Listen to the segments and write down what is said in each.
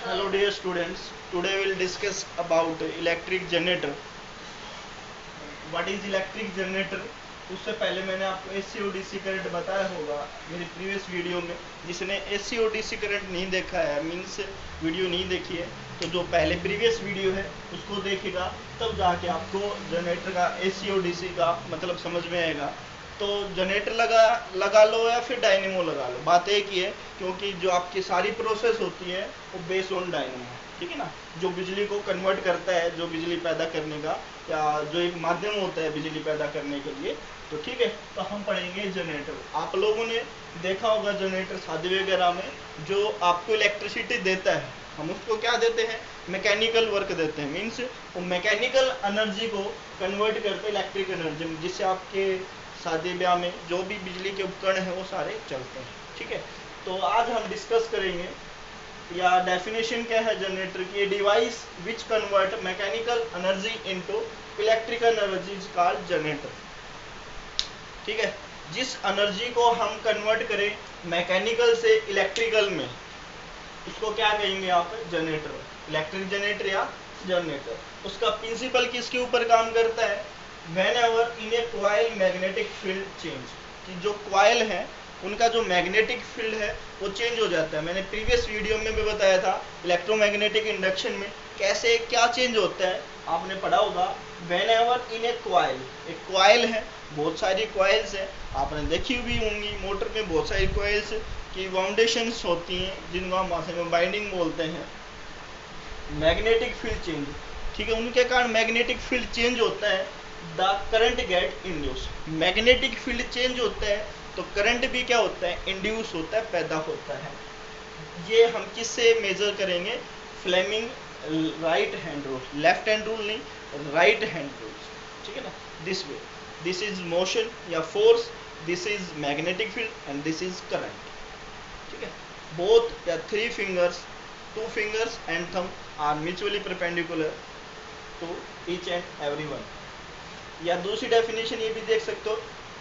Hello dear students, today we will discuss about electric generator. What is electric generator? उससे पहले मैंने आपको AC और डीसी करंट बताया होगा मेरी प्रीवियस वीडियो में। जिसने एसी और डीसी करंट नहीं देखा है, मीन्स वीडियो नहीं देखी है, तो जो पहले प्रीवियस वीडियो है उसको देखेगा, तब जाके आपको जनरेटर का एसी और डीसी का मतलब समझ में आएगा। तो जनरेटर लगा लो या फिर डायनेमो लगा लो, बात एक ही है, क्योंकि जो आपकी सारी प्रोसेस होती है वो बेस्ड ऑन डायनेमो, ठीक है ना। जो बिजली को कन्वर्ट करता है, जो बिजली पैदा करने का या जो एक माध्यम होता है बिजली पैदा करने के लिए, तो ठीक है। तो हम पढ़ेंगे जनरेटर। आप लोगों ने देखा होगा जनरेटर शादी वगैरह में जो आपको इलेक्ट्रिसिटी देता है, हम उसको क्या देते हैं, मैकेनिकल वर्क देते हैं। मीन्स वो मैकेनिकल एनर्जी को कन्वर्ट करते हैं इलेक्ट्रिक एनर्जी में, जिससे आपके शादी ब्याह में जो भी बिजली के उपकरण हैं वो सारे चलते हैं, ठीक है। तो आज हम डिस्कस करेंगे या डेफिनेशन क्या है जनरेटर की, device which convert mechanical energy into electrical energy is called generator, ठीक है। जिस एनर्जी को हम कन्वर्ट करें मैकेनिकल से इलेक्ट्रिकल में, उसको क्या कहेंगे आप, जनरेटर, इलेक्ट्रिक जनरेटर या जनरेटर। उसका प्रिंसिपल किसके ऊपर काम करता है, when ever in A coil magnetic field change, कि जो कॉइल है उनका जो मैग्नेटिक फील्ड है वो चेंज हो जाता है। मैंने प्रीवियस वीडियो में भी बताया था इलेक्ट्रोमैग्नेटिक इंडक्शन में कैसे क्या चेंज होता है, आपने पढ़ा होगा। When ever in A coil, एक कॉइल है, बहुत सारी कॉइल्स है, आपने देखी भी होंगी, मोटर में बहुत सारी कॉइल्स की फाउंडेशंस होती हैं जिनको हम भाषा में बाइंडिंग बोलते हैं। मैग्नेटिक फील्ड चेंज, ठीक है, उनके कारण मैग्नेटिक फील्ड चेंज होता है, the current get induce. Magnetic field change होता है तो करंट भी क्या होता है, इंड्यूस होता है, पैदा होता है। ये हम किससे मेजर करेंगे, Fleming right hand rule, left hand rule नहीं, राइट हैंड रूल, ठीक है ना। This way, this is motion या force, this is magnetic field and this is current, ठीक है। बोथ या three fingers, two fingers and thumb are mutually perpendicular to each and every one. या दूसरी definition ये भी देख सकते हो,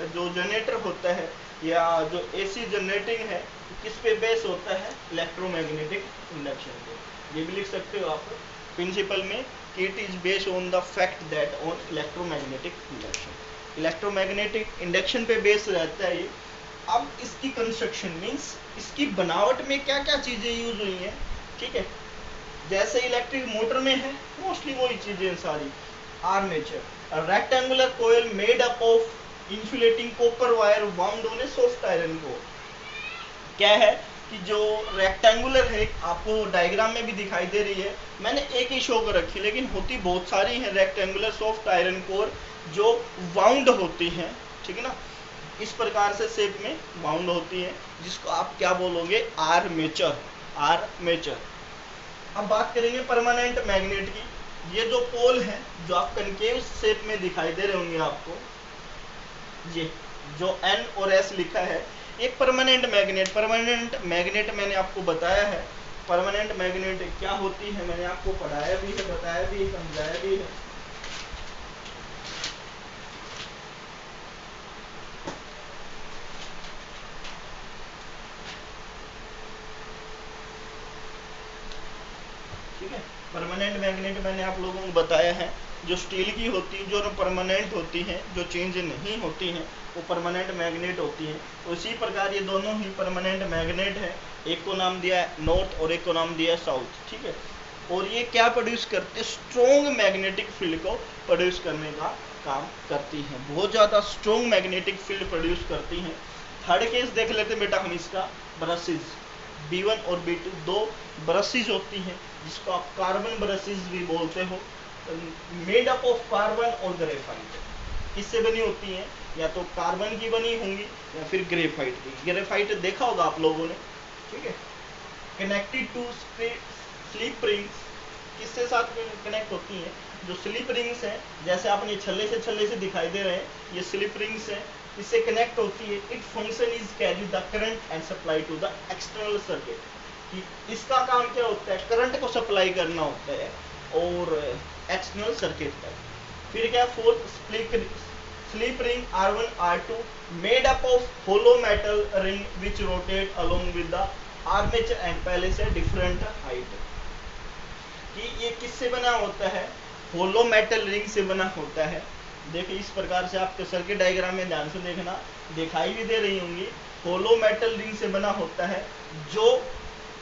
जो जनरेटर होता है या जो एसी जनरेटिंग है किस पे बेस होता है, इलेक्ट्रोमैग्नेटिक इंडक्शन पे। ये भी लिख सकते हो आप प्रिंसिपल में कि it is based on the fact that on electromagnetic induction. Electromagnetic induction पे बेस रहता है ये। अब इसकी कंस्ट्रक्शन मीन्स इसकी बनावट में क्या क्या चीजें यूज हुई हैं, ठीक है। जैसे इलेक्ट्रिक मोटर में है मोस्टली वही चीजें सारी। Armature, rectangular coil made up of insulating copper wire wound on a soft iron core. क्या है कि जो रेक्टेंगुलर है, आपको डायग्राम में भी दिखाई दे रही है, मैंने एक ही शो कर रखी, लेकिन होती बहुत सारी है रेक्टेंगुलर सॉफ्ट आयरन कोर जो वाउंड होती हैं, ठीक है ना। इस प्रकार से शेप में वाउंड होती है, जिसको आप क्या बोलोगे, आर्मेचर, आर्मेचर। अब बात करेंगे परमानेंट मैग्नेट की। ये जो पोल है जो आप कनकेव शेप में दिखाई दे रहे होंगे आपको, ये जो N और S लिखा है, एक परमानेंट मैग्नेट। परमानेंट मैग्नेट मैंने आपको बताया है, परमानेंट मैग्नेट क्या होती है, मैंने आपको पढ़ाया भी है, बताया भी है, समझाया भी है। ठीक है, परमानेंट मैग्नेट मैंने आप लोगों को बताया है, जो स्टील की होती है, जो परमानेंट होती हैं, जो चेंज नहीं होती हैं, वो परमानेंट मैग्नेट होती हैं। उसी प्रकार ये दोनों ही परमानेंट मैग्नेट है, एक को नाम दिया है नॉर्थ और एक को नाम दिया है साउथ, ठीक है। और ये क्या प्रोड्यूस करते हैं, स्ट्रॉन्ग मैग्नेटिक फील्ड को प्रोड्यूस करने का काम करती हैं, बहुत ज़्यादा स्ट्रॉन्ग मैग्नेटिक फील्ड प्रोड्यूस करती हैं। थर्ड केस देख लेते हैं बेटा हम इसका, ब्रशेज B1 और B2, दो ब्रशेज होती हैं जिसको आप कार्बन ब्रशेज भी बोलते हो, मेड अप ऑफ कार्बन और ग्रेफाइट। किससे बनी होती हैं, या तो कार्बन की बनी होंगी या फिर ग्रेफाइट की। ग्रेफाइट देखा होगा आप लोगों ने, ठीक है। कनेक्टेड टू स्लिप रिंग्स, किससे साथ कनेक्ट होती हैं, जो स्लिप रिंग्स हैं, जैसे आपने छल्ले से दिखाई दे रहे हैं, ये स्लिप रिंग्स हैं, इससे कनेक्ट होती है। It function is carry the current and supply to the external circuit, कि इसका काम क्या होता है, करंट को सप्लाई करना होता है और एक्सटर्नल सर्किट तक। फिर क्या, fourth slip ring R1 R2 made up of hollow metal ring which rotate along with the armature and पहले से डिफरेंट हाइट। कि ये किससे बना होता है, होलो मेटल रिंग से बना होता है। देखिए इस प्रकार से आपके सर्किट डायग्राम में ध्यान से देखना, दिखाई भी दे रही होंगी। होलो मेटल रिंग से बना होता है जो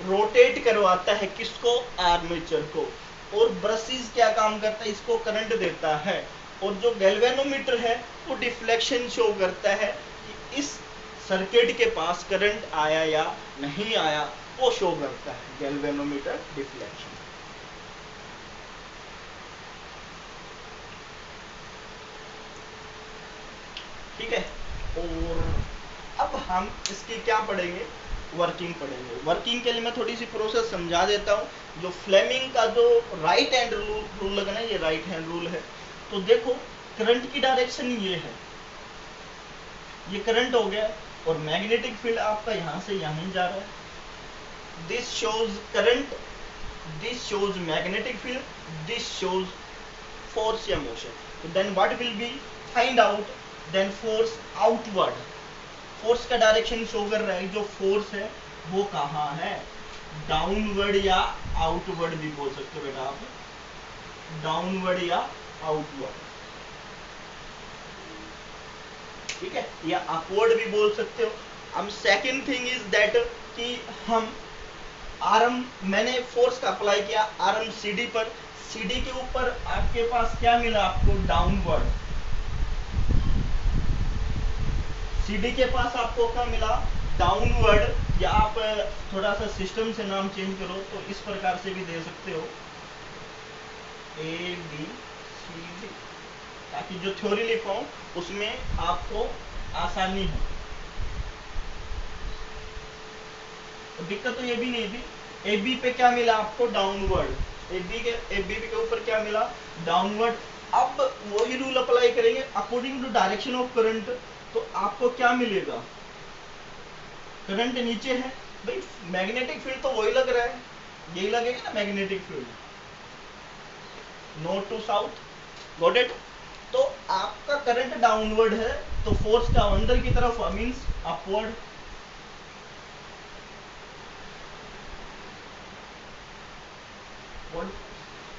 रोटेट करवाता है किसको, आर्मेचर को। और ब्रशेस क्या काम करता है, इसको करंट देता है। और जो गैल्वेनोमीटर है वो डिफ्लेक्शन शो करता है कि इस सर्किट के पास करंट आया या नहीं आया, वो शो करता है गैल्वेनोमीटर डिफ्लेक्शन। ठीक है। और अब हम इसकी क्या पढ़ेंगे, वर्किंग पढ़ेंगे। वर्किंग के लिए मैं थोड़ी सी प्रोसेस समझा देता हूँ। जो फ्लेमिंग का जो राइट हैंड रूल लगना है, ये राइट हैंड रूल है। तो देखो करंट की डायरेक्शन ये है, ये करंट हो गया, और मैग्नेटिक फील्ड आपका यहाँ से यहाँ जा रहा है। This shows current, this shows magnetic field, this shows force या मोशन। तो then what will be find out, then force outward, force का डायरेक्शन शो कर रहा है, जो फोर्स है वो कहाँ है, डाउनवर्ड या आउटवर्ड भी बोल सकते हो बेटा आप, डाउनवर्ड या आउटवर्ड। ठीक है, या अपवर्ड भी बोल सकते हो। अब सेकंड थिंग इज दैट कि हम आर्म, मैंने फोर्स का अप्लाई किया आर्म सीडी पर, सीडी के ऊपर आपके पास क्या मिला, आपको डाउनवर्ड। सीडी के पास आपको क्या मिला, डाउनवर्ड। या आप थोड़ा सा सिस्टम से नाम चेंज करो तो इस प्रकार से भी दे सकते हो, ए बी सी डी, ताकि जो थ्योरी लिखा हूं उसमें आपको आसानी हो। तो दिक्कत तो ये भी नहीं थी। ए बी पे क्या मिला आपको, डाउनवर्ड। ए बी के ऊपर क्या मिला, डाउनवर्ड। अब वही रूल अप्लाई करेंगे according to direction of current. तो आपको क्या मिलेगा, करंट नीचे है भाई, मैग्नेटिक फील्ड तो वही लग रहा है, यही लगेगा ना magnetic field, north to south, got it. तो आपका करंट डाउनवर्ड है, तो फोर्स का अंदर की तरफ मींस अपवर्ड।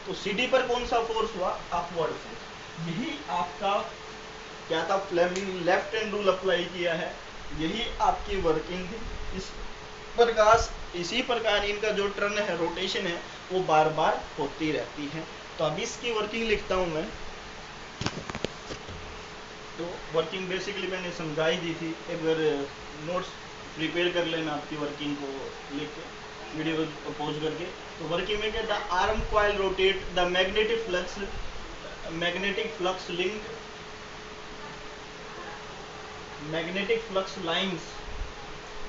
तो सीडी पर कौन सा फोर्स हुआ, अपवर्ड फोर्स। यही आपका क्या था, Fleming left hand rule apply किया है, यही आपकी वर्किंग है। इसी प्रकार इनका जो टर्न है, रोटेशन है, वो बार बार होती रहती है। तो अब इसकी वर्किंग लिखता हूं मैं। तो वर्किंग बेसिकली मैंने समझाई दी थी, एक बार नोट्स प्रिपेयर कर लेना आपकी वर्किंग को लिख के, वीडियो को पॉज करके। तो वर्किंग में क्या, the arm coil rotate, the magnetic flux lines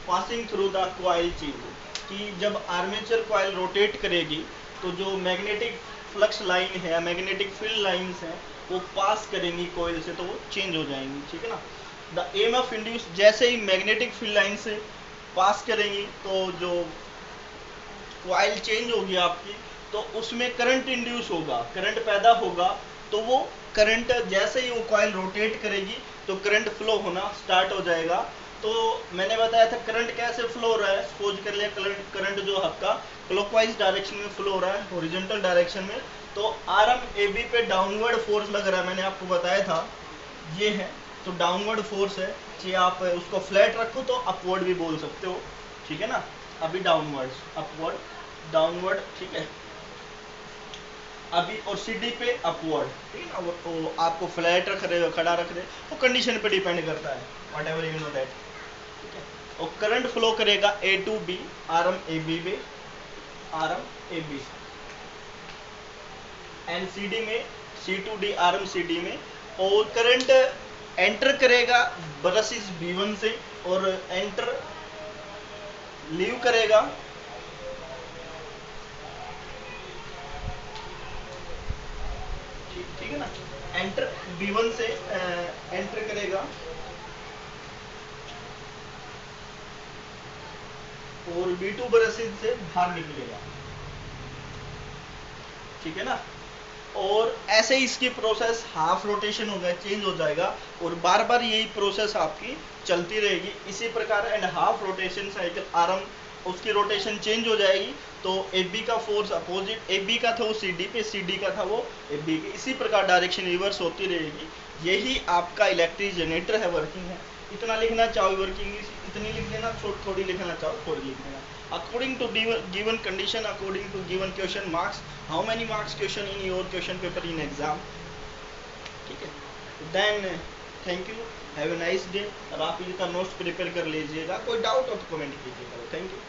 passing through the coil change. कि जब आर्मेचर कॉइल रोटेट करेगी तो जो मैग्नेटिक फ्लक्स लाइन है, मैग्नेटिक फील्ड लाइंस हैं, वो पास करेंगी कॉइल से, तो वो चेंज हो जाएंगी। ठीक है ना। द एम ऑफ इंड्यूस, जैसे ही मैग्नेटिक फील्ड लाइन से पास करेंगी तो जो कॉइल चेंज होगी आपकी, तो उसमें करंट इंड्यूस होगा, करंट पैदा होगा। तो वो करंट जैसे ही वो कॉइल रोटेट करेगी तो करंट फ्लो होना स्टार्ट हो जाएगा। तो मैंने बताया था करंट कैसे फ्लो हो रहा है, सपोज कर लिया करंट जो आपका क्लॉकवाइज डायरेक्शन में फ्लो हो रहा है, हॉरिजॉन्टल डायरेक्शन में। तो आरएम ए बी पे डाउनवर्ड फोर्स लग रहा है, मैंने आपको बताया था ये है। तो डाउनवर्ड फोर्स है, चाहे आप उसको फ्लैट रखो तो अपवर्ड भी बोल सकते हो। ठीक है ना, अभी डाउनवर्ड, अपवर्ड, डाउनवर्ड, ठीक है अभी। और सीडी पे अपवर्ड, ठीक है ना। वो आपको फ्लैट रख रहे हो, खड़ा रख रहे हो, वो कंडीशन पे डिपेंड करता है, what you know that. ठीक है। और करंट फ्लो करेगा A to B, arm A B में, arm A B, and CD में C to D, arm C D में। और करंट एंटर करेगा ब्रशेस B1 से, और एंटर लीव करेगा ठीक है ना, एंटर B1 से एंटर करेगा और B2 ब्रशेस से बाहर निकलेगा। ठीक है ना। और ऐसे ही इसकी प्रोसेस हाफ रोटेशन होगा, चेंज हो जाएगा, और बार बार यही प्रोसेस आपकी चलती रहेगी इसी प्रकार। And half rotation cycle RM उसकी रोटेशन चेंज हो जाएगी, तो एफ बी का फोर्स अपोजिट, एफ बी का था वो सी डी पे, सी डी का था वो एफ बी के, इसी प्रकार डायरेक्शन रिवर्स होती रहेगी। यही आपका इलेक्ट्रिक जनरेटर है, वर्किंग है। इतना लिखना चाहो वर्किंग इतनी लिख देना, थोड़ी लिखना चाहो थोड़ी लिख देना। According to given condition, according to given question marks, how many marks question in your question paper in exam, ठीक है। Then thank you, have a nice day. और आप इसका नोट्स प्रिपेयर कर लीजिएगा, कोई डाउट हो तो कमेंट कीजिएगा। Thank you.